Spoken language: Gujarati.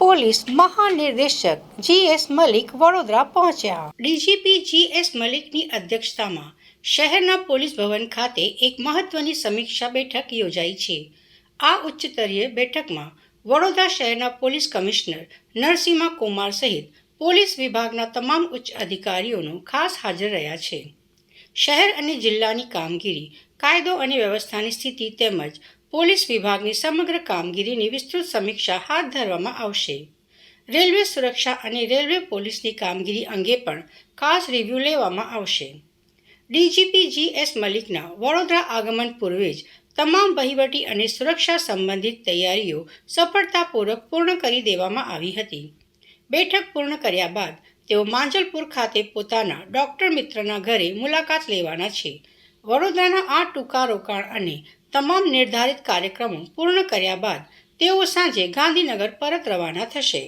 પોલીસ મહાનિર્દેશક જી.એસ. મલિક વડોદરા પહોંચ્યા. ડીજીપી જી.એસ. મલિકની અધ્યક્ષતામાં શહેરના પોલીસ ભવન ખાતે એક મહત્વની સમીક્ષા બેઠક યોજાઈ છે. આ ઉચ્ચસ્તરીય બેઠકમાં વડોદરા શહેરના પોલીસ કમિશનર નરસિમ્હા કુમાર સહિત પોલીસ વિભાગના તમામ ઉચ્ચ અધિકારીઓનો ખાસ હાજર રહ્યા છે. શહેર અને જિલ્લાની કામગીરી, કાયદો અને વ્યવસ્થાની સ્થિતિ તેમજ પોલીસ વિભાગની સમગ્ર કામગીરીની વિસ્તૃત સમીક્ષા હાથ ધરવામાં આવશે. રેલવે સુરક્ષા અને રેલવે પોલીસની કામગીરી અંગે પણ ખાસ રિવ્યૂ લેવામાં આવશે. ડીજીપી જી.એસ. મલિકના વડોદરા આગમન પૂર્વે જ તમામ વહીવટી અને સુરક્ષા સંબંધિત તૈયારીઓ સફળતાપૂર્વક પૂર્ણ કરી દેવામાં આવી હતી. બેઠક પૂર્ણ કર્યા બાદ તેઓ માંજલપુર ખાતે પોતાના ડોક્ટર મિત્રના ઘરે મુલાકાત લેવાના છે. વડોદરાના આ ટૂંકા રોકાણ અને તમામ નિર્ધારિત કાર્યક્રમો પૂર્ણ કર્યા બાદ તેઓ સાંજે ગાંધીનગર પરત રવાના થશે.